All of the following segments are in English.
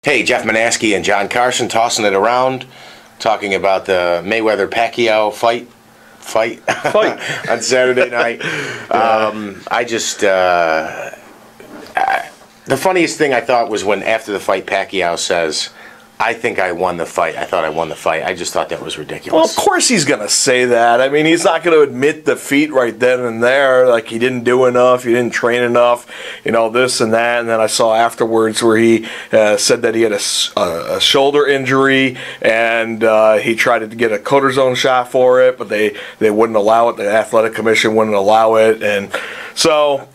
Hey, Jeff Manaske and John Carson tossing it around, talking about the Mayweather-Pacquiao fight on Saturday night. The funniest thing I thought was when after the fight Pacquiao says, I think I won the fight. I thought I won the fight. I just thought that was ridiculous. Well, of course he's going to say that. I mean, he's not going to admit defeat right then and there, like he didn't do enough, he didn't train enough, you know, this and that. And then I saw afterwards where he said that he had a shoulder injury and he tried to get a cortisone shot for it, but they wouldn't allow it. The athletic commission wouldn't allow it. And so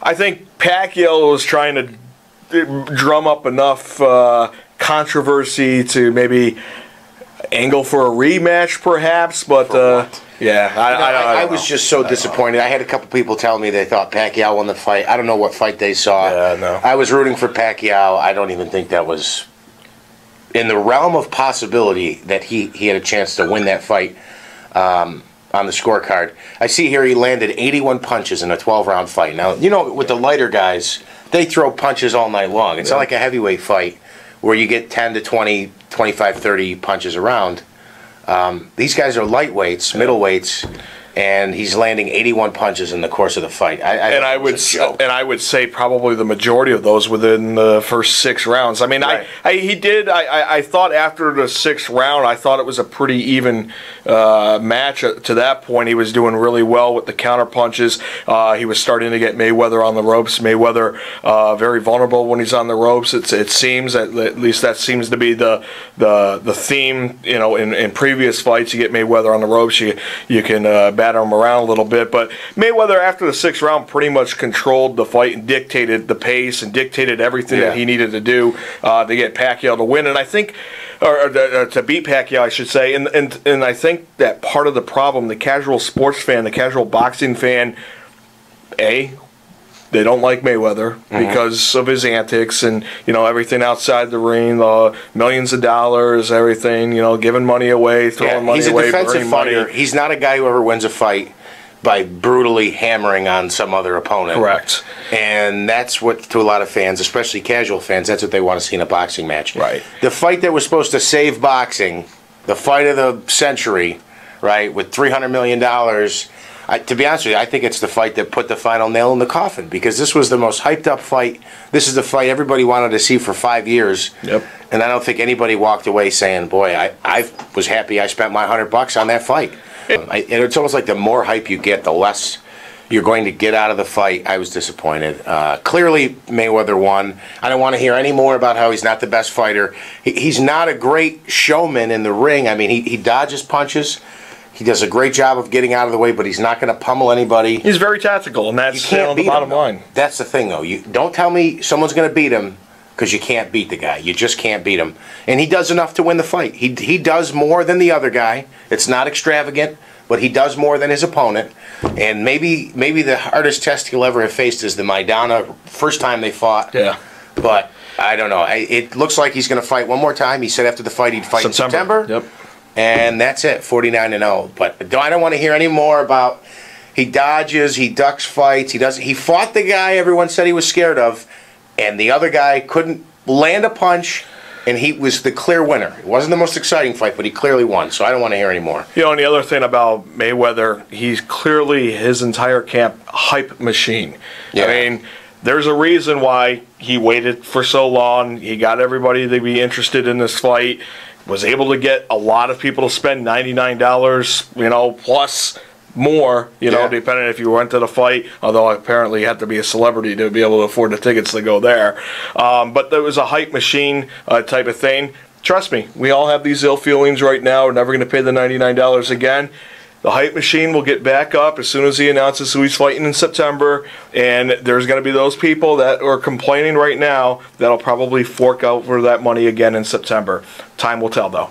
I think Pacquiao was trying to drum up enough controversy to maybe angle for a rematch, perhaps, but yeah, I was just so disappointed. I had a couple people tell me they thought Pacquiao won the fight. I don't know what fight they saw. Yeah, no. I was rooting for Pacquiao. I don't even think that was in the realm of possibility that he had a chance to win that fight on the scorecard. I see here he landed 81 punches in a 12-round fight. Now, you know, with the lighter guys, they throw punches all night long. It's not like a heavyweight fight where you get 10 to 20, 25, 30 punches around. These guys are lightweights, middleweights, and he's landing 81 punches in the course of the fight. I would say probably the majority of those within the first 6 rounds. I mean, right. I thought after the 6th round, I thought it was a pretty even match to that point. He was doing really well with the counter punches. He was starting to get Mayweather on the ropes. Mayweather very vulnerable when he's on the ropes. It seems, at least that seems to be the theme. You know, in previous fights, you get Mayweather on the ropes, you can batter him around a little bit. But Mayweather, after the 6th round, pretty much controlled the fight and dictated the pace and dictated everything that he needed to do to get Pacquiao to win. And I think, or to beat Pacquiao, I should say. And I think that part of the problem, the casual sports fan, the casual boxing fan, they don't like Mayweather because of his antics and, you know, everything outside the ring, millions of dollars, everything, you know, giving money away, throwing money away, he's a defensive fighter. Money. He's not a guy who ever wins a fight by brutally hammering on some other opponent. Correct. And that's what, to a lot of fans, especially casual fans, that's what they want to see in a boxing match. Right. The fight that was supposed to save boxing, the fight of the century, right, with $300 million, to be honest with you, I think it's the fight that put the final nail in the coffin, because this was the most hyped up fight. This is the fight everybody wanted to see for 5 years. Yep. And I don't think anybody walked away saying, boy, I was happy I spent my $100 on that fight. And it's almost like the more hype you get, the less you're going to get out of the fight. I was disappointed. Clearly, Mayweather won. I don't want to hear any more about how he's not the best fighter. He's not a great showman in the ring. I mean, he dodges punches. He does a great job of getting out of the way, but he's not going to pummel anybody. He's very tactical, and that's the bottom line. That's the thing, though. You don't tell me someone's going to beat him because you can't beat the guy. You just can't beat him. And he does enough to win the fight. He does more than the other guy. It's not extravagant, but he does more than his opponent. And maybe the hardest test he'll ever have faced is the Maidana, first time they fought. Yeah. But I don't know. It looks like he's going to fight one more time. He said after the fight he'd fight in September. Yep. And that's it, 49-0. But I don't want to hear any more about he dodges, he ducks fights, he fought the guy everyone said he was scared of, and the other guy couldn't land a punch, and he was the clear winner. It wasn't the most exciting fight, but he clearly won, so I don't want to hear any more. You know, and the other thing about Mayweather, he's clearly his entire camp hype machine. Yeah. I mean, there's a reason why he waited for so long. He got everybody to be interested in this fight. Was able to get a lot of people to spend $99, you know, plus more, you know, depending if you went to the fight, although apparently you had to be a celebrity to be able to afford the tickets to go there. But there was a hype machine type of thing. Trust me, we all have these ill feelings right now. We're never going to pay the $99 again. The hype machine will get back up as soon as he announces who he's fighting in September, and there's going to be those people that are complaining right now that'll probably fork out for that money again in September. Time will tell, though.